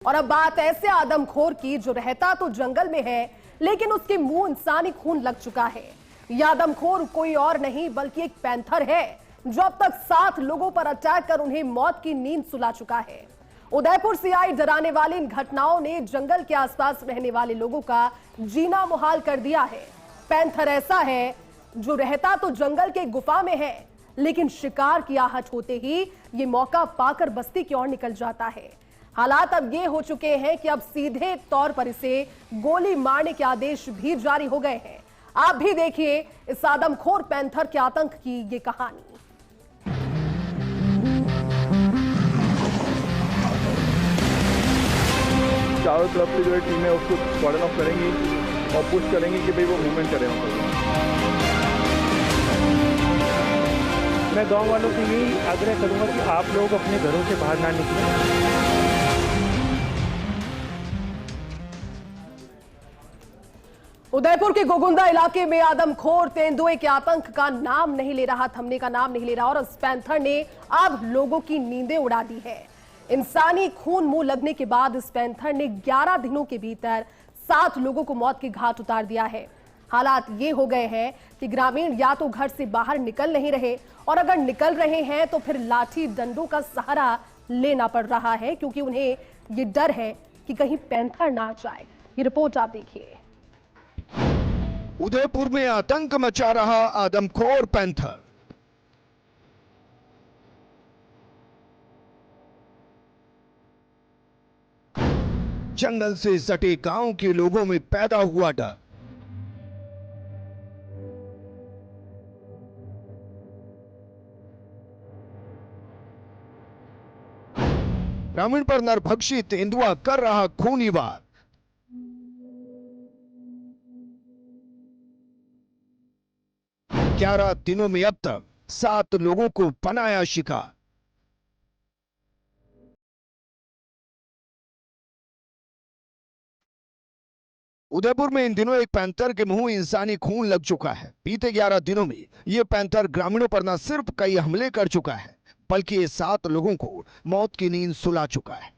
और अब बात ऐसे आदमखोर की जो रहता तो जंगल में है लेकिन उसके मुंह इंसानी खून लग चुका है। यह आदमखोर कोई और नहीं बल्कि एक पैंथर है जो अब तक 7 लोगों पर अटैक कर उन्हें मौत की नींद सुला चुका है। उदयपुर से आई डराने वाली इन घटनाओं ने जंगल के आसपास रहने वाले लोगों का जीना मुहाल कर दिया है। पैंथर ऐसा है जो रहता तो जंगल के गुफा में है लेकिन शिकार की आहट होते ही ये मौका पाकर बस्ती की ओर निकल जाता है। हालात अब ये हो चुके हैं कि अब सीधे तौर पर इसे गोली मारने के आदेश भी जारी हो गए हैं। आप भी देखिए इस आदमखोर पैंथर के आतंक की ये कहानी। चारों तरफ से जो है टीमें उसको कॉर्डन ऑफ करेंगी और पुश करेंगी कि भाई वो मूवमेंट करें। मैं गांव वालों से यही आग्रह करूंगा कि आप लोग अपने घरों से बाहर ना निकलें। उदयपुर के गोगुंदा इलाके में आदमखोर तेंदुए के आतंक का नाम नहीं ले रहा, थमने का नाम नहीं ले रहा और इस पैंथर ने अब लोगों की नींदें उड़ा दी है। इंसानी खून मुंह लगने के बाद इस पैंथर ने 11 दिनों के भीतर 7 लोगों को मौत के घाट उतार दिया है। हालात ये हो गए हैं कि ग्रामीण या तो घर से बाहर निकल नहीं रहे और अगर निकल रहे हैं तो फिर लाठी डंडों का सहारा लेना पड़ रहा है क्योंकि उन्हें ये डर है कि कहीं पैंथर ना आ जाए। ये रिपोर्ट आप देखिए। उदयपुर में आतंक मचा रहा आदमखोर पैंथर। जंगल से सटे गांव के लोगों में पैदा हुआ डर। ग्रामीण पर नरभक्षी तेंदुआ कर रहा खूनी वार। ग्यारह दिनों में अब तक 7 लोगों को बनाया शिकार। उदयपुर में इन दिनों एक पैंथर के मुंह इंसानी खून लग चुका है। बीते 11 दिनों में यह पैंथर ग्रामीणों पर न सिर्फ कई हमले कर चुका है बल्कि ये 7 लोगों को मौत की नींद सुला चुका है।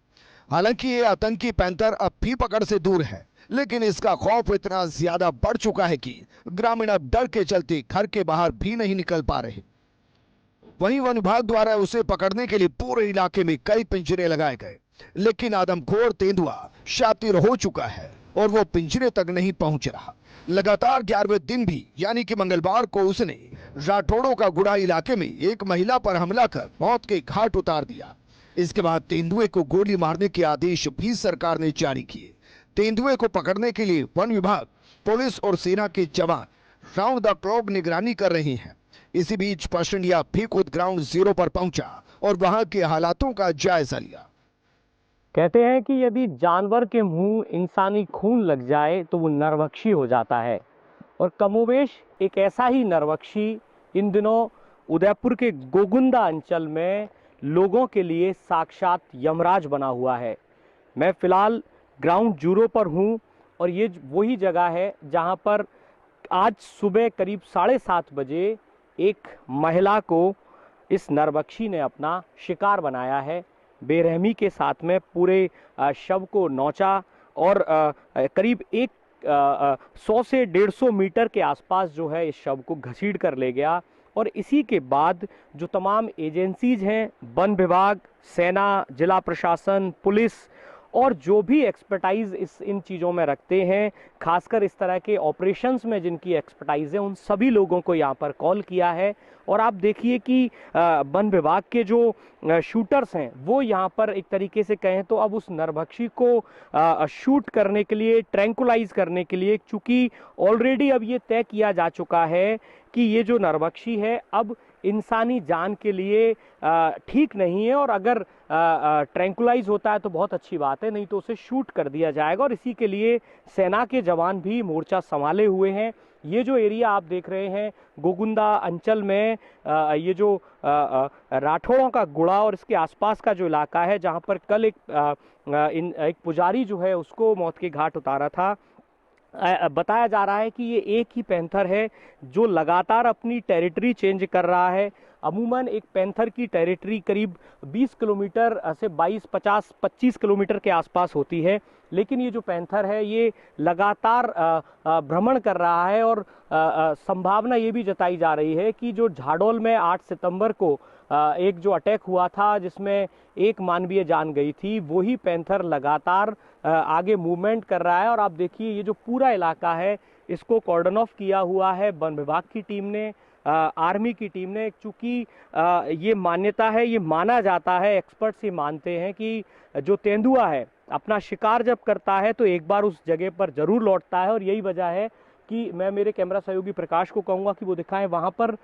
हालांकि ये आतंकी पैंथर अब भी पकड़ से दूर है लेकिन इसका खौफ इतना ज्यादा बढ़ चुका है कि ग्रामीण अब डर के चलते घर के बाहर भी नहीं निकल पा रहे। वहीं वन विभाग द्वारा उसे पकड़ने के लिए पूरे इलाके में कई पिंजरे लगाए गए लेकिन आदमखोर तेंदुआ शातिर हो चुका है और वो पिंजरे तक नहीं पहुंच रहा। लगातार 11वें दिन भी यानी कि मंगलवार को उसने राठौड़ों का गुड़ा इलाके में एक महिला पर हमला कर मौत के घाट उतार दिया। इसके बाद तेंदुए को गोली मारने के आदेश भी सरकार ने जारी किए। तेंदुए को पकड़ने के लिए वन विभाग, पुलिस और सेना के जवान राउंड द क्लॉक निगरानी कर रहे हैं। इसी बीच पशंडिया भी खुद ग्राउंड जीरो पर पहुंचा और वहां के हालातों का जायजा लिया। कहते हैं कि यदि जानवर के मुंह इंसानी खून लग जाए तो वो नरभक्षी हो जाता है और कमोवेश एक ऐसा ही नरभक्षी इन दिनों उदयपुर के गोगुंदा अंचल में लोगों के लिए साक्षात यमराज बना हुआ है। मैं फिलहाल ग्राउंड जीरो पर हूँ और ये वही जगह है जहाँ पर आज सुबह करीब 7:30 बजे एक महिला को इस नरभक्षी ने अपना शिकार बनाया है। बेरहमी के साथ में पूरे शव को नोचा और करीब 100 से 150 मीटर के आसपास जो है इस शव को घसीट कर ले गया और इसी के बाद जो तमाम एजेंसीज हैं, वन विभाग, सेना, जिला प्रशासन, पुलिस और जो भी एक्सपर्टाइज इन चीज़ों में रखते हैं, खासकर इस तरह के ऑपरेशंस में जिनकी एक्सपर्टाइज है, उन सभी लोगों को यहाँ पर कॉल किया है। और आप देखिए कि वन विभाग के जो शूटर्स हैं वो यहाँ पर एक तरीके से कहें तो अब उस नरभक्षी को शूट करने के लिए, ट्रैंकुलाइज करने के लिए, चूंकि ऑलरेडी अब ये तय किया जा चुका है कि ये जो नरभक्षी है अब इंसानी जान के लिए ठीक नहीं है और अगर ट्रैंकुलाइज होता है तो बहुत अच्छी बात है, नहीं तो उसे शूट कर दिया जाएगा। और इसी के लिए सेना के जवान भी मोर्चा संभाले हुए हैं। ये जो एरिया आप देख रहे हैं गोगुंदा अंचल में, ये जो राठौड़ों का गुड़ा और इसके आसपास का जो इलाका है जहां पर कल एक पुजारी जो है उसको मौत के घाट उतारा था, बताया जा रहा है कि ये एक ही पैंथर है जो लगातार अपनी टेरिटरी चेंज कर रहा है। अमूमन एक पैंथर की टेरिटरी करीब 20 किलोमीटर से 25 किलोमीटर के आसपास होती है, लेकिन ये जो पैंथर है ये लगातार भ्रमण कर रहा है और संभावना ये भी जताई जा रही है कि जो झाडोल में 8 सितंबर को एक जो अटैक हुआ था जिसमें एक मानवीय जान गई थी, वही पैंथर लगातार आगे मूवमेंट कर रहा है। और आप देखिए ये जो पूरा इलाका है इसको कॉर्डन ऑफ किया हुआ है वन विभाग की टीम ने, आर्मी की टीम ने। चूंकि ये मान्यता है, ये माना जाता है, एक्सपर्ट्स ये मानते हैं कि जो तेंदुआ है अपना शिकार जब करता है तो एक बार उस जगह पर जरूर लौटता है। और यही वजह है कि मैं मेरे कैमरा सहयोगी प्रकाश को कहूँगा कि वो दिखाएं, वहाँ पर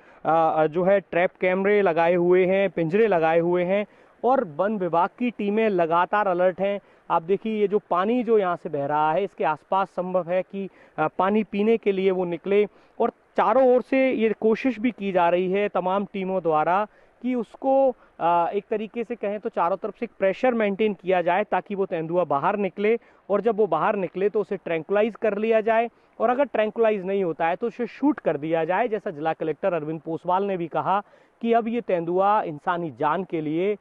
जो है ट्रैप कैमरे लगाए हुए हैं, पिंजरे लगाए हुए हैं और वन विभाग की टीमें लगातार अलर्ट हैं। आप देखिए ये जो पानी जो यहाँ से बह रहा है इसके आसपास संभव है कि पानी पीने के लिए वो निकले, और चारों ओर से ये कोशिश भी की जा रही है तमाम टीमों द्वारा कि उसको एक तरीके से कहें तो चारों तरफ से एक प्रेशर मेंटेन किया जाए ताकि वो तेंदुआ बाहर निकले, और जब वो बाहर निकले तो उसे ट्रैंकुलाइज कर लिया जाए, और अगर ट्रैंकुलाइज नहीं होता है तो उसे शूट कर दिया जाए। जैसा जिला कलेक्टर अरविंद पोसवाल ने भी कहा कि अब ये तेंदुआ इंसानी जान के लिए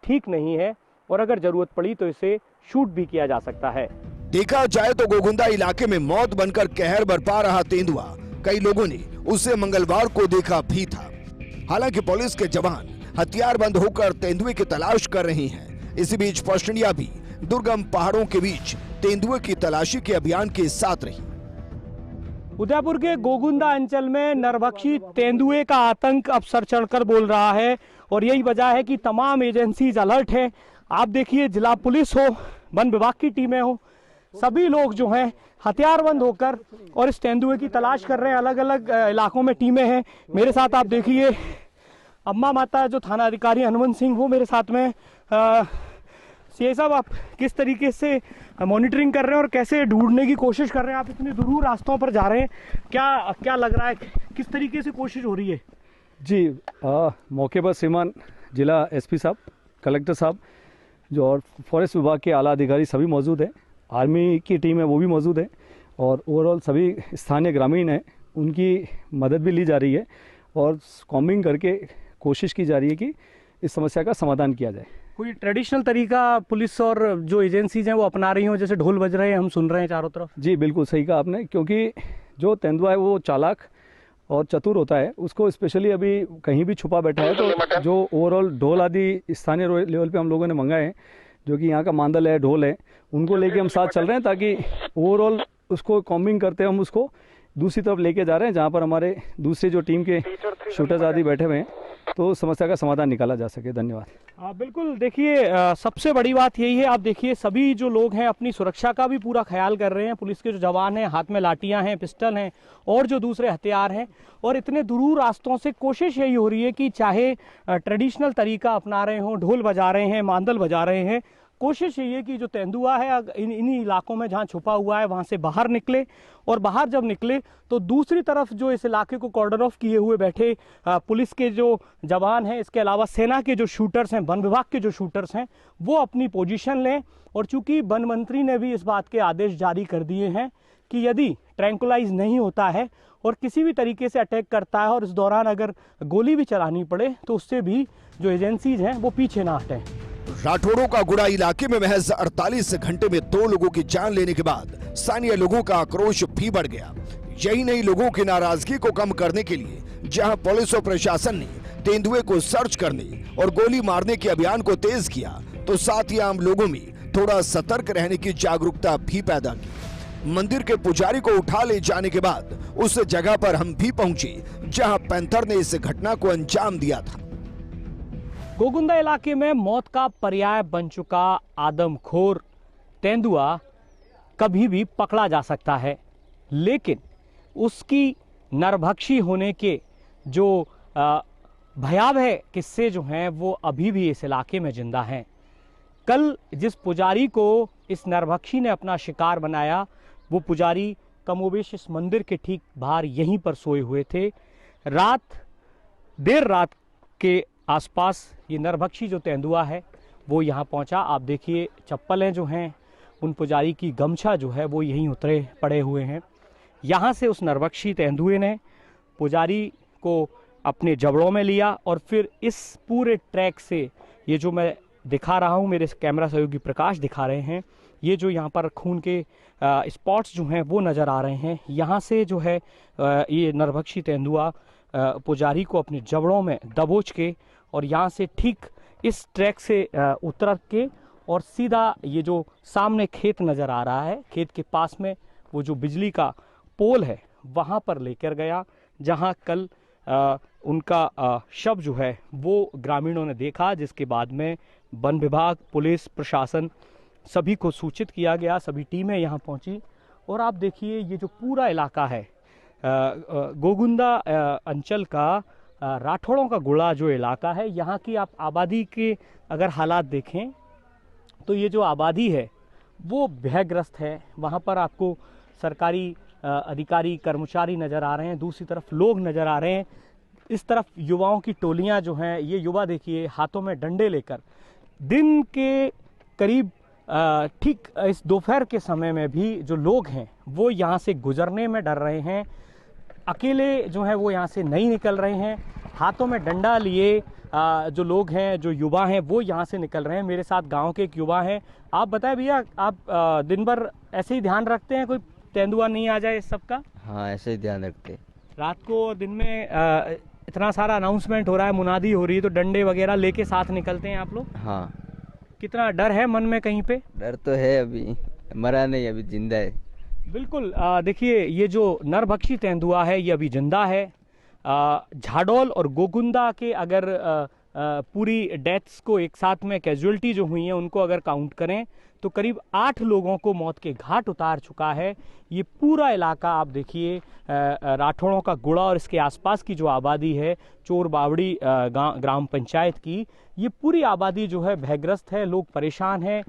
ठीक नहीं है और अगर जरूरत पड़ी तो इसे शूट भी किया जा सकता है। देखा जाए तो गोगुंदा इलाके में मौत बनकर कहर बरपा रहा तेंदुआ, कई लोगों ने उसे मंगलवार को देखा भी था। हालांकि पुलिस के जवान हथियारबंद होकर तेंदुए की तलाश कर रहे हैं। इसी बीच पश्चिमिया भी दुर्गम पहाड़ों के बीच तेंदुए की तलाशी के अभियान के साथ रही। उदयपुर के गोगुंदा अंचल में नरभक्षी तेंदुए का आतंक अब सर चढ़कर बोल रहा है और यही वजह है कि तमाम एजेंसीज अलर्ट हैं। आप देखिए जिला पुलिस हो, वन विभाग की टीमें हो, सभी लोग जो हैं हथियारबंद होकर और इस तेंदुए की तलाश कर रहे हैं। अलग अलग इलाकों में टीमें हैं। मेरे साथ आप देखिए अम्मा माता जो थाना अधिकारी हनुमंत सिंह वो मेरे साथ में। सीआई साहब, आप किस तरीके से मॉनिटरिंग कर रहे हैं और कैसे ढूंढने की कोशिश कर रहे हैं? आप इतने दूर रास्तों पर जा रहे हैं, क्या लग रहा है, किस तरीके से कोशिश हो रही है? जी, मौके पर श्रीमान जिला एसपी साहब, कलेक्टर साहब जो और फॉरेस्ट विभाग के आला अधिकारी सभी मौजूद हैं, आर्मी की टीम है वो भी मौजूद है और ओवरऑल सभी स्थानीय ग्रामीण हैं, उनकी मदद भी ली जा रही है और कॉम्बिंग करके कोशिश की जा रही है कि इस समस्या का समाधान किया जाए। कोई ट्रेडिशनल तरीका पुलिस और जो एजेंसीज हैं वो अपना रही हो, जैसे ढोल बज रहे हैं हम सुन रहे हैं चारों तरफ? जी बिल्कुल सही कहा आपने, क्योंकि जो तेंदुआ है वो चालाक और चतुर होता है, उसको स्पेशली अभी कहीं भी छुपा बैठा है तो जो ओवरऑल ढोल आदि स्थानीय लेवल पे हम लोगों ने मंगाए हैं, जो कि यहाँ का मांदल है, ढोल है, उनको लेके हम साथ चल रहे हैं ताकि ओवरऑल उसको कॉम्बिंग करते हम उसको दूसरी तरफ लेके जा रहे हैं जहाँ पर हमारे दूसरे जो टीम के शूटर्स आदि बैठे हुए हैं, तो समस्या का समाधान निकाला जा सके। धन्यवाद। बिल्कुल, देखिए सबसे बड़ी बात यही है, आप देखिए सभी जो लोग हैं अपनी सुरक्षा का भी पूरा ख्याल कर रहे हैं। पुलिस के जो जवान हैं हाथ में लाठियां हैं, पिस्टल हैं और जो दूसरे हथियार हैं, और इतने दूर रास्तों से कोशिश यही हो रही है कि चाहे ट्रेडिशनल तरीका अपना रहे हों, ढोल बजा रहे हैं, मांदल बजा रहे हैं, कोशिश यही है कि जो तेंदुआ है इन्हीं इलाकों में जहाँ छुपा हुआ है वहाँ से बाहर निकले, और बाहर जब निकले तो दूसरी तरफ जो इस इलाके को कॉर्डन ऑफ किए हुए बैठे पुलिस के जो जवान हैं, इसके अलावा सेना के जो शूटर्स हैं, वन विभाग के जो शूटर्स हैं, वो अपनी पोजीशन लें। और चूंकि वन मंत्री ने भी इस बात के आदेश जारी कर दिए हैं कि यदि ट्रैंकुलाइज नहीं होता है और किसी भी तरीके से अटैक करता है और इस दौरान अगर गोली भी चलानी पड़े तो उससे भी जो एजेंसीज हैं वो पीछे ना हटें। राठौड़ों का गुड़ा इलाके में महज 48 घंटे में 2 लोगों की जान लेने के बाद स्थानीय लोगों का आक्रोश भी बढ़ गया। यही नहीं, लोगों की नाराजगी को कम करने के लिए जहां पुलिस और प्रशासन ने तेंदुए को सर्च करने और गोली मारने के अभियान को तेज किया, तो साथ ही आम लोगों में थोड़ा सतर्क रहने की जागरूकता भी पैदा की। मंदिर के पुजारी को उठा ले जाने के बाद उस जगह पर हम भी पहुंचे जहां पैंथर ने इस घटना को अंजाम दिया था। गोगुंदा इलाके में मौत का पर्याय बन चुका आदमखोर तेंदुआ कभी भी पकड़ा जा सकता है, लेकिन उसकी नरभक्षी होने के जो भयावह किस्से जो हैं वो अभी भी इस इलाके में जिंदा हैं। कल जिस पुजारी को इस नरभक्षी ने अपना शिकार बनाया, वो पुजारी कमोबेश इस मंदिर के ठीक बाहर यहीं पर सोए हुए थे। देर रात के आसपास ये नरभक्षी जो तेंदुआ है वो यहाँ पहुँचा। आप देखिए चप्पलें जो हैं उन पुजारी की गमछा जो है वो यहीं उतरे पड़े हुए हैं। यहाँ से उस नरभक्षी तेंदुए ने पुजारी को अपने जबड़ों में लिया और फिर इस पूरे ट्रैक से, ये जो मैं दिखा रहा हूँ, मेरे कैमरा सहयोगी प्रकाश दिखा रहे हैं, ये जो यहाँ पर खून के स्पॉट्स जो हैं वो नज़र आ रहे हैं। यहाँ से जो है ये नरभक्षी तेंदुआ पुजारी को अपने जबड़ों में दबोच के और यहाँ से ठीक इस ट्रैक से उतर के और सीधा ये जो सामने खेत नज़र आ रहा है, खेत के पास में वो जो बिजली का पोल है वहाँ पर लेकर गया, जहाँ कल उनका शव जो है वो ग्रामीणों ने देखा, जिसके बाद में वन विभाग, पुलिस प्रशासन सभी को सूचित किया गया, सभी टीमें यहाँ पहुँची। और आप देखिए ये जो पूरा इलाका है गोगुंदा अंचल का राठौड़ों का गुड़ा जो इलाका है, यहाँ की आप आबादी के अगर हालात देखें तो ये जो आबादी है वो भयग्रस्त है। वहाँ पर आपको सरकारी अधिकारी कर्मचारी नज़र आ रहे हैं, दूसरी तरफ लोग नज़र आ रहे हैं, इस तरफ युवाओं की टोलियाँ जो हैं, ये युवा देखिए हाथों में डंडे लेकर दिन के करीब ठीक इस दोपहर के समय में भी जो लोग हैं वो यहाँ से गुजरने में डर रहे हैं। अकेले जो है वो यहाँ से नहीं निकल रहे हैं, हाथों में डंडा लिए जो लोग हैं, जो युवा हैं वो यहाँ से निकल रहे हैं। मेरे साथ गांव के एक युवा हैं। आप बताएं भैया, आप दिन भर ऐसे ही ध्यान रखते हैं कोई तेंदुआ नहीं आ जाए इस सब का? हाँ, ऐसे ही ध्यान रखते। रात को और दिन में इतना सारा अनाउंसमेंट हो रहा है, मुनादी हो रही है, तो डंडे वगैरह लेके साथ निकलते हैं आप लोग? हाँ। कितना डर है मन में कहीं पे? डर तो है, अभी मरा नहीं, अभी जिंदा है। बिल्कुल। देखिए ये जो नरभक्षी तेंदुआ है ये अभी जिंदा है। झाडोल और गोगुंदा के अगर पूरी डेथ्स को एक साथ में कैजुअलिटी जो हुई है उनको अगर काउंट करें तो करीब 8 लोगों को मौत के घाट उतार चुका है। ये पूरा इलाका आप देखिए राठौड़ों का गुड़ा और इसके आसपास की जो आबादी है, चोर बावड़ी ग्राम पंचायत की, ये पूरी आबादी जो है भयग्रस्त है, लोग परेशान हैं।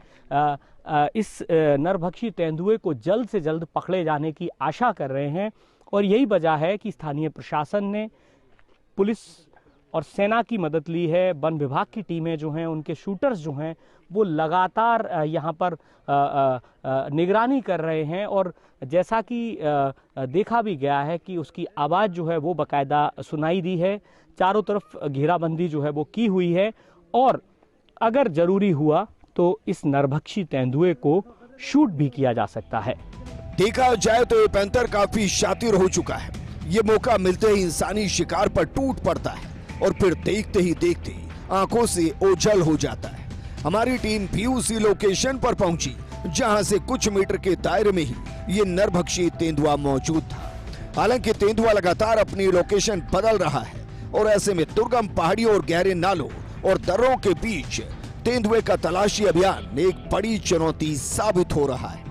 इस नरभक्षी तेंदुए को जल्द से जल्द पकड़े जाने की आशा कर रहे हैं और यही वजह है कि स्थानीय प्रशासन ने पुलिस और सेना की मदद ली है। वन विभाग की टीमें जो हैं, उनके शूटर्स जो हैं वो लगातार यहाँ पर निगरानी कर रहे हैं और जैसा कि देखा भी गया है कि उसकी आवाज़ जो है वो बाकायदा सुनाई दी है। चारों तरफ घेराबंदी जो है वो की हुई है और अगर ज़रूरी हुआ तो इस नरभक्षी तेंदुए को शूट भी किया जा सकता है। देखा जाए तो ये पैंथर काफी शातिर हो चुका है। ये मौका मिलते ही इंसानी शिकार पर टूट पड़ता है और फिर देखते ही देखते आंखों से ओझल हो जाता है। हमारी टीम भी उसी लोकेशन पर पहुंची जहां से कुछ मीटर के दायरे में ही ये नरभक्षी तेंदुआ मौजूद था। हालांकि तेंदुआ लगातार अपनी लोकेशन बदल रहा है और ऐसे में दुर्गम पहाड़ियों और गहरे नालों और दर्रों के बीच तेंदुए का तलाशी अभियान एक बड़ी चुनौती साबित हो रहा है।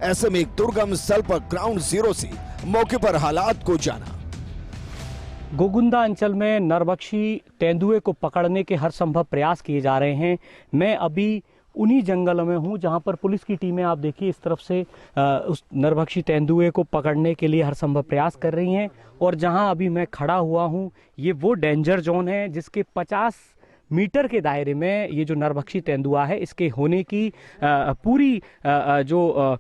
ऐसे में एक दुर्गम स्थल पर ग्राउंड जीरो से मौके पर हालात को जाना। गोगुंदा अंचल में नरभक्षी तेंदुए को पकड़ने के हर संभव प्रयास किए जा रहे हैं। मैं अभी उन्हीं जंगलों में हूं जहां पर पुलिस की टीमें आप देखिए इस तरफ से उस नरभक्षी तेंदुए को पकड़ने के लिए हर संभव प्रयास कर रही हैं और जहां अभी मैं खड़ा हुआ हूं ये वो डेंजर जोन है जिसके 50 मीटर के दायरे में ये जो नरभक्षी तेंदुआ है इसके होने की पूरी जो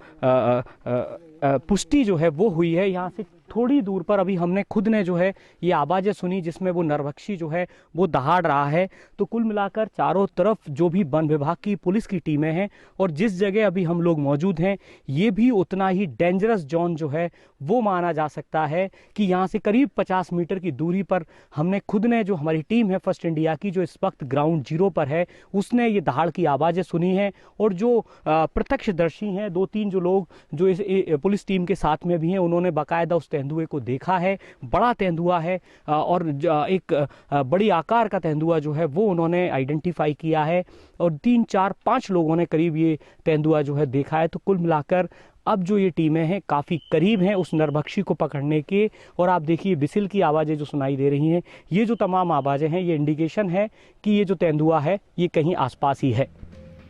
पुष्टि जो है वो हुई है। यहाँ से थोड़ी दूर पर अभी हमने खुद ने जो है ये आवाज़ें सुनी जिसमें वो नरभक्षी जो है वो दहाड़ रहा है। तो कुल मिलाकर चारों तरफ जो भी वन विभाग की पुलिस की टीमें हैं और जिस जगह अभी हम लोग मौजूद हैं ये भी उतना ही डेंजरस जोन जो है वो माना जा सकता है कि यहाँ से करीब 50 मीटर की दूरी पर हमने खुद ने, जो हमारी टीम है फर्स्ट इंडिया की जो इस वक्त ग्राउंड जीरो पर है, उसने ये दहाड़ की आवाज़ें सुनी हैं और जो प्रत्यक्षदर्शी हैं 2-3 जो लोग जो इस पुलिस टीम के साथ में भी हैं उन्होंने बाकायदा उस तेंदुए को देखा है। बड़ा तेंदुआ है और एक बड़ी आकार का तेंदुआ जो है वो उन्होंने आइडेंटिफाई किया है और 3-4-5 लोगों ने करीब ये तेंदुआ जो है देखा है। तो कुल मिलाकर अब जो ये टीमें हैं काफ़ी करीब हैं उस नरभक्षी को पकड़ने के। और आप देखिए बिसिल की आवाज़ें जो सुनाई दे रही हैं, ये जो तमाम आवाज़ें हैं ये इंडिकेशन है कि ये जो तेंदुआ है ये कहीं आसपास ही है।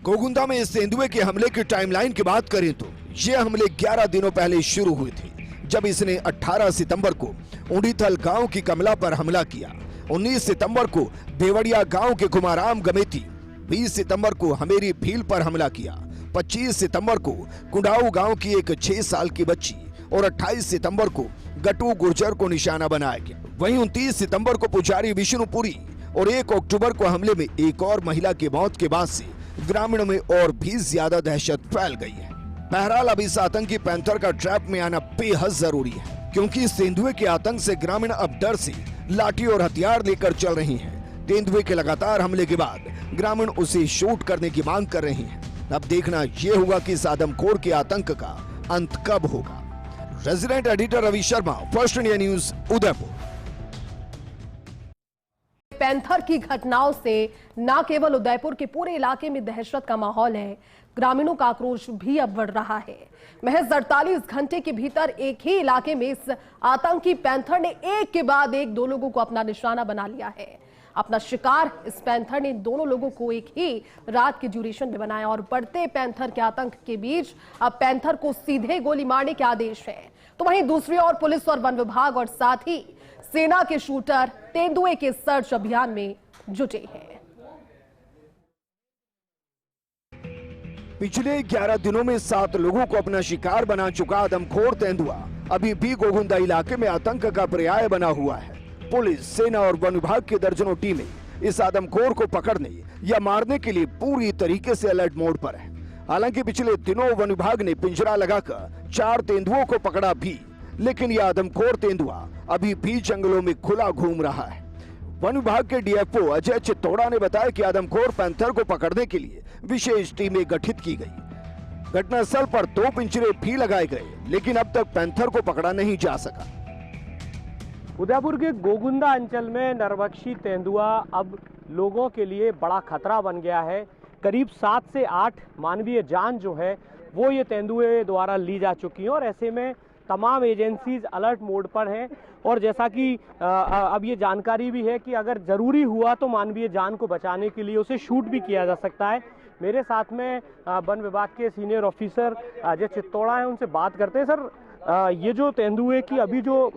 गोगुंदा में इस तेंदुए के हमले की टाइमलाइन की बात करें तो ये हमले 11 दिनों पहले शुरू हुए थे जब इसने 18 सितंबर को उंडीथल गांव की कमला पर हमला किया। 19 सितंबर को देवड़िया गांव के कुमाराम गमेती, 20 सितंबर को हमेरी भील पर हमला किया, 25 सितंबर को कुंडाऊ गांव की एक 6 साल की बच्ची और 28 सितंबर को गटू गुर्जर को निशाना बनाया गया। वहीं 29 सितंबर को पुजारी विष्णुपुरी और 1 अक्टूबर को हमले में एक और महिला की मौत के बाद से ग्रामीणों में और भी ज्यादा दहशत फैल गई है। बहरहाल अब इस आतंकी पैंथर का ट्रैप में आना बेहद जरूरी है, क्योंकि इस तेंदुए के आतंक से ग्रामीण अब डर से लाठी और हथियार लेकर चल रही हैं। तेंदुए के लगातार हमले के बाद ग्रामीण उसे शूट करने की मांग कर रहे हैं। अब देखना यह होगा कि इस आदमखोर के आतंक का अंत कब होगा। Resident editor Ravi Sharma, first India news, Udaipur. पैंथर की घटनाओं से न केवल उदयपुर के पूरे इलाके में दहशत का माहौल है, ग्रामीणों का आक्रोश भी अब बढ़ रहा है। महज 48 घंटे के भीतर एक ही इलाके में इस आतंकी पैंथर ने एक के बाद एक 2 लोगों को अपना निशाना बना लिया है। अपना शिकार इस पैंथर ने दोनों लोगों को एक ही रात के ड्यूरेशन में बनाया और बढ़ते पैंथर के आतंक के बीच अब पैंथर को सीधे गोली मारने के आदेश है। तो वहीं दूसरी ओर पुलिस और वन विभाग और साथ ही सेना के शूटर तेंदुए के सर्च अभियान में जुटे हैं। पिछले 11 दिनों में 7 लोगों को अपना शिकार बना चुका आदमखोर तेंदुआ अभी भी गोगुंदा इलाके में आतंक का पर्याय बना हुआ है। पुलिस, सेना और वन विभाग की दर्जनों टीमें इस आदमखोर को पकड़ने या मारने के लिए पूरी तरीके से अलर्ट मोड पर है। हालांकि पिछले दिनों वन विभाग ने पिंजरा लगाकर 4 तेंदुओं को पकड़ा भी, लेकिन यह आदमखोर तेंदुआ अभी भी जंगलों में खुला घूम रहा है। वन विभाग के डीएफओ अजय चित्तौड़ा ने बताया कि आदमखोर पैंथर को पकड़ने के लिए विशेष टीमें गठित की गई। घटनास्थल पर 2 पिंजरे भी लगाए गए, लेकिन अब तक पैंथर को पकड़ा नहीं जा सका। उदयपुर के गोगुंदा अंचल में नरभक्षी तेंदुआ अब लोगों के लिए बड़ा खतरा बन गया है। करीब 7 से 8 मानवीय जान जो है वो ये तेंदुए द्वारा ली जा चुकी हैं और ऐसे में तमाम एजेंसीज अलर्ट मोड पर हैं। और जैसा कि अब ये जानकारी भी है कि अगर ज़रूरी हुआ तो मानवीय जान को बचाने के लिए उसे शूट भी किया जा सकता है। मेरे साथ में वन विभाग के सीनियर ऑफिसर अजय चित्तौड़ा हैं, उनसे बात करते हैं। सर, ये जो तेंदुए की अभी जो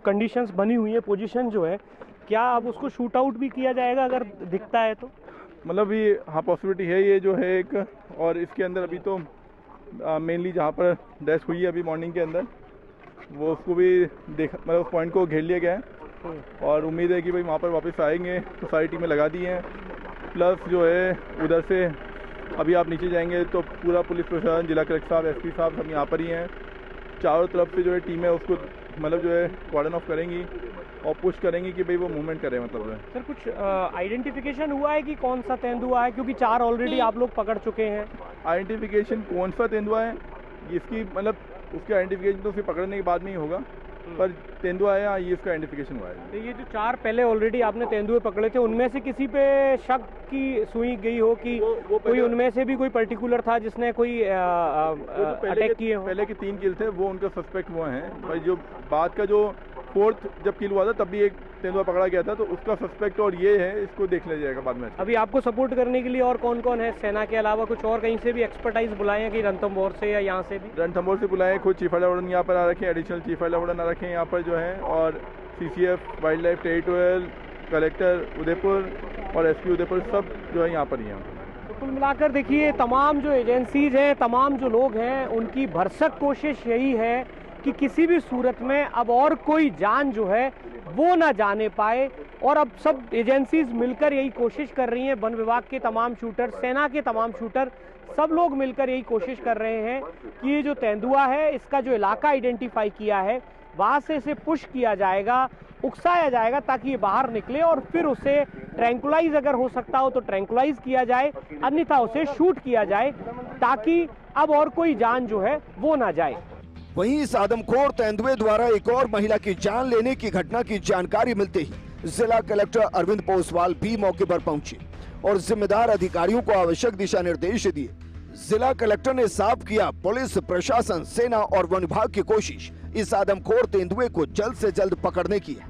कंडीशंस बनी हुई है, पोजीशन जो है, क्या अब उसको शूट आउट भी किया जाएगा अगर दिखता है तो? मतलब ये हाँ पॉसिबिलिटी है ये जो है एक, और इसके अंदर अभी तो मेनली जहाँ पर डेथ हुई है अभी मॉर्निंग के अंदर वो उसको भी देख मतलब उस पॉइंट को घेर लिया गया है और उम्मीद है कि भाई वहाँ पर वापस आएंगे तो सारी टीमें लगा दी हैं। प्लस जो है उधर से अभी आप नीचे जाएंगे तो पूरा पुलिस प्रशासन, जिला कलेक्टर साहब, एसपी साहब सब यहाँ पर ही हैं। चारों तरफ से जो है टीमें उसको मतलब जो है कॉर्डन ऑफ करेंगी और पुश करेंगी कि भाई वो मूवमेंट करे। मतलब सर, कुछ आइडेंटिफिकेशन हुआ है कि कौन सा तेंदुआ है, क्योंकि 4 ऑलरेडी आप लोग पकड़ चुके हैं? आइडेंटिफिकेशन कौन सा तेंदुआ है इसकी मतलब उसके आइडेंटिफिकेशन तो उसे पकड़ने के बाद में ही होगा, पर तेंदुआ है ये इसका आइडेंटिफिकेशन हुआ है। तो ये जो 4 पहले ऑलरेडी आपने तेंदुए पकड़े थे उनमें से किसी पे शक की सुई गई हो कि वो कोई उनमें से भी कोई पर्टिकुलर था जिसने कोई अटैक किए हो? पहले के 3 किल थे वो उनका सस्पेक्ट वो हैं भाई। जो बाद का जो 4th जब किल हुआ था तब भी एक तेंदुआ पकड़ा गया था तो उसका सस्पेक्ट और ये है, इसको देख लिया जाएगा बाद में। अभी आपको सपोर्ट करने के लिए और कौन कौन है? सेना के अलावा कुछ और कहीं से भी एक्सपर्टाइज बुलाए हैं कि रणथंभौर से या यहाँ से भी? रणथंभौर से बुलाए, खुद चीफ वार्डन यहाँ पर आ रखे हैं, एडिशनल चीफ वार्डन आ रखे हैं यहाँ पर जो है, और CCF, wild life territorial, collector Udaipur और एसपी उदयपुर सब जो है यहाँ पर ही हैं। तो कुल मिलाकर देखिए तमाम जो एजेंसीज हैं, तमाम जो लोग हैं, उनकी भरसक कोशिश यही है कि किसी भी सूरत में अब और कोई जान जो है वो ना जाने पाए। और अब सब एजेंसीज मिलकर यही कोशिश कर रही हैं, वन विभाग के तमाम शूटर, सेना के तमाम शूटर, सब लोग मिलकर यही कोशिश कर रहे हैं कि ये जो तेंदुआ है इसका जो इलाका आइडेंटिफाई किया है वहाँ से इसे पुश किया जाएगा, उकसाया जाएगा ताकि ये बाहर निकले और फिर उसे ट्रैंकुलाइज अगर हो सकता हो तो ट्रैंकुलाइज किया जाए, अन्यथा उसे शूट किया जाए ताकि अब और कोई जान जो है वो ना जाए। वहीं इस आदमखोर तेंदुए द्वारा एक और महिला की जान लेने की घटना की जानकारी मिलते ही जिला कलेक्टर अरविंद पोसवाल भी मौके पर पहुंचे और जिम्मेदार अधिकारियों को आवश्यक दिशा निर्देश दिए। जिला कलेक्टर ने साफ किया पुलिस प्रशासन, सेना और वन विभाग की कोशिश इस आदमखोर तेंदुए को जल्द से जल्द पकड़ने की है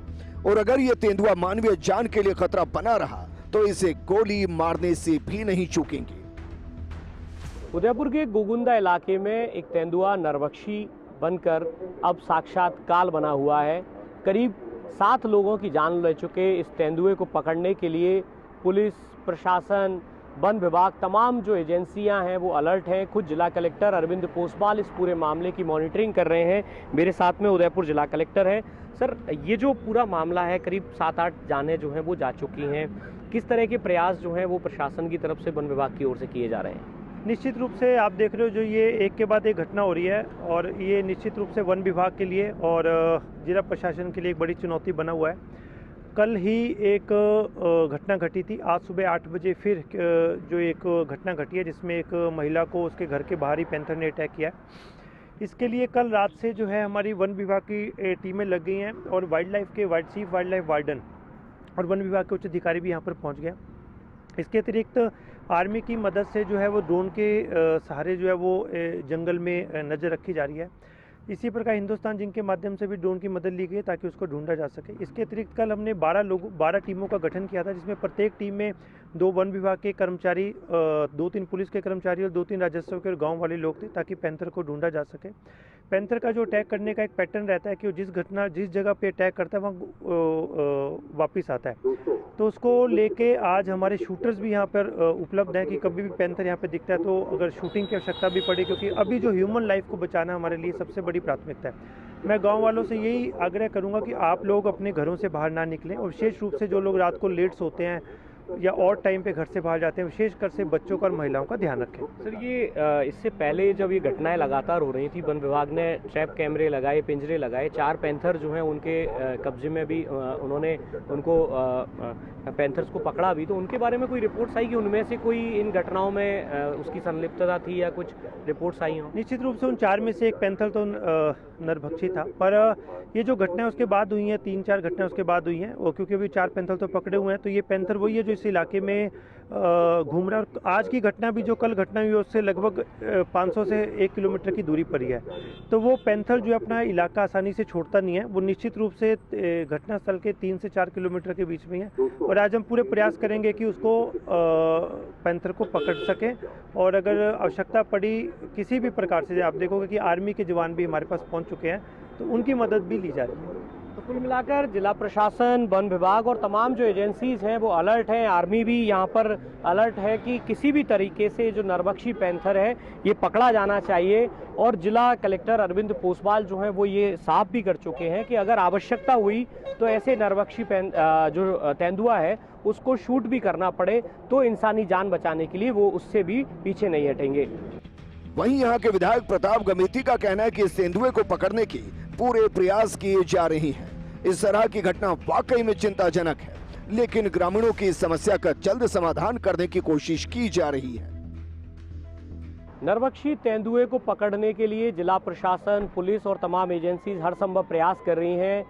और अगर ये तेंदुआ मानवीय जान के लिए खतरा बना रहा तो इसे गोली मारने से भी नहीं चूकेंगे। उदयपुर के गोगुंदा इलाके में एक तेंदुआ नरभक्षी बनकर अब साक्षात काल बना हुआ है। करीब 7 लोगों की जान ले चुके इस तेंदुए को पकड़ने के लिए पुलिस प्रशासन, वन विभाग, तमाम जो एजेंसियां हैं वो अलर्ट हैं। खुद जिला कलेक्टर अरविंद पोसवाल इस पूरे मामले की मॉनिटरिंग कर रहे हैं। मेरे साथ में उदयपुर जिला कलेक्टर हैं। सर, ये जो पूरा मामला है, करीब 7-8 जानें जो हैं वो जा चुकी हैं। किस तरह के प्रयास जो हैं वो प्रशासन की तरफ से वन विभाग की ओर से किए जा रहे हैं? निश्चित रूप से आप देख रहे हो जो ये एक के बाद एक घटना हो रही है, और ये निश्चित रूप से वन विभाग के लिए और जिला प्रशासन के लिए एक बड़ी चुनौती बना हुआ है। कल ही एक घटना घटी थी, आज सुबह 8 बजे फिर जो एक घटना घटी है जिसमें एक महिला को उसके घर के बाहर ही पैंथर ने अटैक किया। इसके लिए कल रात से जो है हमारी वन विभाग की टीमें लग गई हैं, और चीफ वाइल्ड लाइफ वार्डन और वन विभाग के उच्च अधिकारी भी यहाँ पर पहुँच गए। इसके अतिरिक्त आर्मी की मदद से जो है वो ड्रोन के सहारे जो है वो जंगल में नज़र रखी जा रही है। इसी प्रकार हिंदुस्तान जिंक के माध्यम से भी ड्रोन की मदद ली गई ताकि उसको ढूंढा जा सके। इसके अतिरिक्त कल हमने 12 टीमों का गठन किया था, जिसमें प्रत्येक टीम में 2 वन विभाग के कर्मचारी, 2-3 पुलिस के कर्मचारी और 2-3 राजस्व के और गाँव वाले लोग थे, ताकि पैंथर को ढूंढा जा सके। पैंथर का जो अटैक करने का एक पैटर्न रहता है कि वो जिस जगह पे अटैक करता है वहाँ वापस आता है। तो उसको लेके आज हमारे शूटर्स भी यहाँ पर उपलब्ध हैं कि कभी भी पैंथर यहाँ पे दिखता है तो अगर शूटिंग की आवश्यकता भी पड़े, क्योंकि अभी जो ह्यूमन लाइफ को बचाना हमारे लिए सबसे बड़ी प्राथमिकता है। मैं गांव वालों से यही आग्रह करूंगा कि आप लोग अपने घरों से बाहर ना निकलें, और विशेष रूप से जो लोग रात को लेट सोते हैं या और टाइम पे घर से बाहर जाते हैं, विशेषकर से बच्चों का और महिलाओं का ध्यान रखें। सर, ये इससे पहले जब ये घटनाएं लगातार हो रही थी, वन विभाग ने ट्रैप कैमरे लगाए, पिंजरे लगाए, 4 पैंथर जो हैं उनके कब्जे में भी उन्होंने उनको पैंथर्स को पकड़ा भी। तो उनके बारे में कोई रिपोर्ट्स आई कि उनमें से कोई इन घटनाओं में उसकी संलिप्तता थी या कुछ रिपोर्ट्स आई हों? निश्चित रूप से उन 4 में से एक पैंथर तो नरभक्षी था, पर ये जो घटनाएं उसके बाद हुई हैं, 3-4 घटनाएं उसके बाद हुई हैं, और क्योंकि अभी 4 पैंथर तो पकड़े हुए हैं, तो ये पैंथर वही है जो इस इलाके में घूम रहा है। और आज की घटना भी जो कल घटना हुई है उससे लगभग 500 से 1 किलोमीटर की दूरी पर ही है। तो वो पैंथर जो अपना इलाका आसानी से छोड़ता नहीं है, वो निश्चित रूप से घटनास्थल के 3 से 4 किलोमीटर के बीच में है। और आज हम पूरे प्रयास करेंगे कि उसको पैंथर को पकड़ सकें, और अगर आवश्यकता पड़ी किसी भी प्रकार से, आप देखोगे कि आर्मी के जवान भी हमारे पास पहुंच चुके हैं, तो उनकी मदद भी ली जा रही है। तो कुल मिलाकर जिला प्रशासन, वन विभाग और तमाम जो एजेंसीज हैं वो अलर्ट हैं। आर्मी भी यहाँ पर अलर्ट है कि किसी भी तरीके से जो नरभक्षी पैंथर है ये पकड़ा जाना चाहिए। और जिला कलेक्टर अरविंद पोसवाल जो हैं वो ये साफ भी कर चुके हैं कि अगर आवश्यकता हुई तो ऐसे नरभक्षी जो तेंदुआ है उसको शूट भी करना पड़े तो इंसानी जान बचाने के लिए वो उससे भी पीछे नहीं हटेंगे। वहीं यहाँ के विधायक प्रताप गमेती का कहना है कि इस तेंदुए को पकड़ने की पूरे प्रयास किए जा रहे हैं। इस तरह की घटना वाकई में चिंताजनक है, लेकिन ग्रामीणों की इस समस्या का जल्द समाधान करने की कोशिश की जा रही है। नरभक्षी तेंदुए को पकड़ने के लिए जिला प्रशासन, पुलिस और तमाम एजेंसीज हर संभव प्रयास कर रही हैं।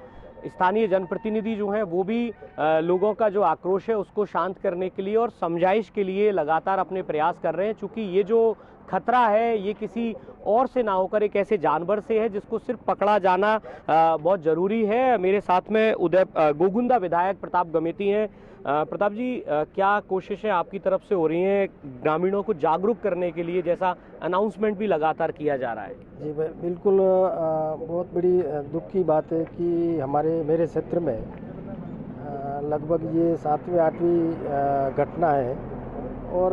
स्थानीय जनप्रतिनिधि जो हैं वो भी लोगों का जो आक्रोश है उसको शांत करने के लिए और समझाइश के लिए लगातार अपने प्रयास कर रहे हैं, चूँकि ये जो खतरा है ये किसी और से ना होकर एक ऐसे जानवर से है जिसको सिर्फ पकड़ा जाना बहुत ज़रूरी है। मेरे साथ में गोगुंदा विधायक प्रताप गमेती हैं। प्रताप जी, क्या कोशिशें आपकी तरफ से हो रही हैं ग्रामीणों को जागरूक करने के लिए, जैसा अनाउंसमेंट भी लगातार किया जा रहा है? जी बिल्कुल, बहुत बड़ी दुख की बात है कि मेरे क्षेत्र में लगभग ये 7वीं-8वीं घटना है, और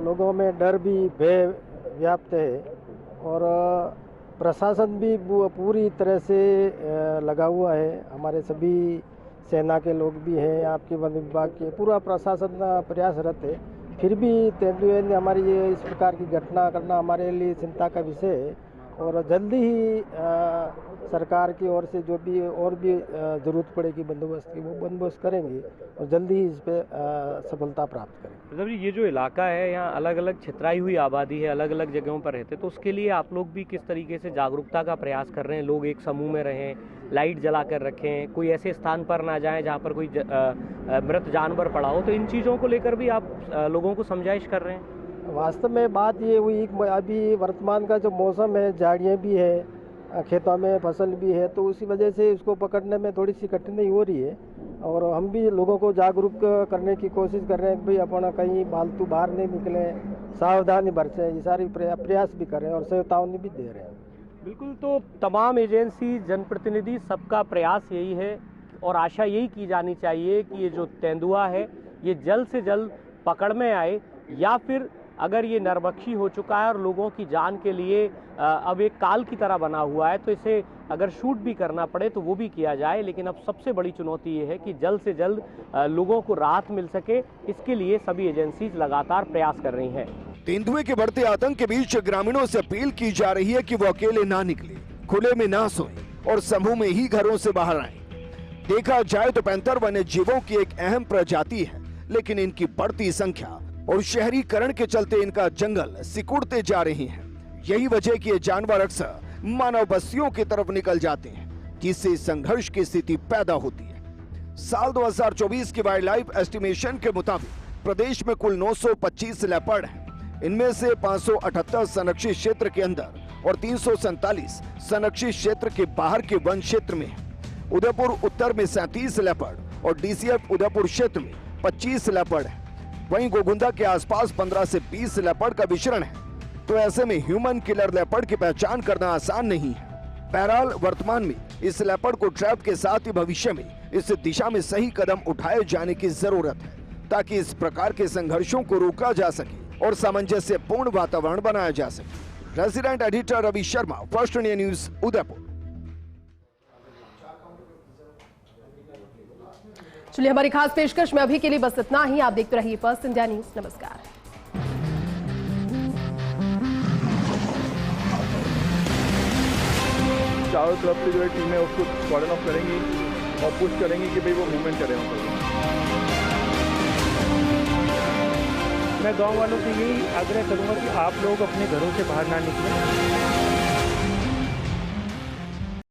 लोगों में डर भी भय व्याप्त है, और प्रशासन भी पूरी तरह से लगा हुआ है। हमारे सभी सेना के लोग भी हैं, आपके वन विभाग के पूरा प्रशासन प्रयासरत है। फिर भी तेंदुए ने हमारी ये इस प्रकार की घटना करना हमारे लिए चिंता का विषय है, और जल्दी ही सरकार की ओर से जो भी और भी ज़रूरत पड़ेगी बंदोबस्त की, वो बंदोबस्त करेंगे और जल्दी ही इस पर सफलता प्राप्त करेंगे। मतलब ये जो इलाका है यहाँ अलग अलग छितराई हुई आबादी है, अलग अलग जगहों पर रहते, तो उसके लिए आप लोग भी किस तरीके से जागरूकता का प्रयास कर रहे हैं? लोग एक समूह में रहें, लाइट जला कर रखें, कोई ऐसे स्थान पर ना जाएं जहाँ पर कोई मृत जानवर पड़ा हो, तो इन चीज़ों को लेकर भी आप लोगों को समझाइश कर रहे हैं? वास्तव में बात ये हुई, अभी वर्तमान का जो मौसम है, झाड़ियाँ भी है, खेतों में फसल भी है, तो उसी वजह से इसको पकड़ने में थोड़ी सी कठिनाई हो रही है। और हम भी लोगों को जागरूक करने की कोशिश कर रहे हैं कि भाई अपना कहीं फालतू बाहर नहीं निकले, सावधानी बरतें, ये सारी प्रयास भी कर रहे हैं और चेतावनी भी दे रहे हैं। बिल्कुल, तो तमाम एजेंसी, जनप्रतिनिधि, सबका प्रयास यही है और आशा यही की जानी चाहिए कि ये जो तेंदुआ है ये जल्द से जल्द पकड़ में आए, या फिर अगर ये नरभक्षी हो चुका है और लोगों की जान के लिए अब एक काल की तरह बना हुआ है, तो इसे अगर शूट भी करना पड़े तो वो भी किया जाए। लेकिन अब सबसे बड़ी चुनौती ये है कि जल्द से जल्द लोगों को राहत मिल सके, इसके लिए सभी एजेंसीज लगातार प्रयास कर रही हैं। तेंदुए के बढ़ते आतंक के बीच ग्रामीणों से अपील की जा रही है कि वो अकेले ना निकले, खुले में ना सोएं और समूह में ही घरों से बाहर आएं। देखा जाए तो पैंथर वन्य जीवों की एक अहम प्रजाति है, लेकिन इनकी बढ़ती संख्या और शहरीकरण के चलते इनका जंगल सिकुड़ते जा रहे हैं। यही वजह कि ये जानवर अक्सर मानव बस्तियों की तरफ निकल जाते हैं, जिससे संघर्ष की स्थिति पैदा होती है। साल 2024 की वाइल्ड लाइफ एस्टिमेशन के मुताबिक प्रदेश में कुल 925 लेपर्ड हैं। इनमें से 578 संरक्षित क्षेत्र के अंदर और 347 संरक्षित क्षेत्र के बाहर के वन क्षेत्र में है। उदयपुर उत्तर में 37 लेपर्ड और डीसीएफ उदयपुर क्षेत्र में 25 लेपर्ड है। वहीं गोगुंदा के आसपास 15 से 20 लेपर्ड का विचरण है। तो ऐसे में ह्यूमन किलर लेपर्ड की पहचान करना आसान नहीं है। बहरहाल वर्तमान में इस लेपर्ड को ट्रैप के साथ ही भविष्य में इस दिशा में सही कदम उठाए जाने की जरूरत है, ताकि इस प्रकार के संघर्षों को रोका जा सके और सामंजस्यपूर्ण वातावरण बनाया जा सके। Resident editor Ravi Sharma, first India news, Udaipur. चलिए, हमारी खास पेशकश में अभी के लिए बस इतना ही। आप देखते रहिए फर्स्ट इंडिया न्यूज। नमस्कार। चारों तरफ से जो है टीमें उसको कॉर्डन ऑफ करेंगी और पुश करेंगी कि भाई वो मूवमेंट करें। मैं गांव वालों से यही आग्रह करूंगा कि आप लोग अपने घरों से बाहर ना निकलें।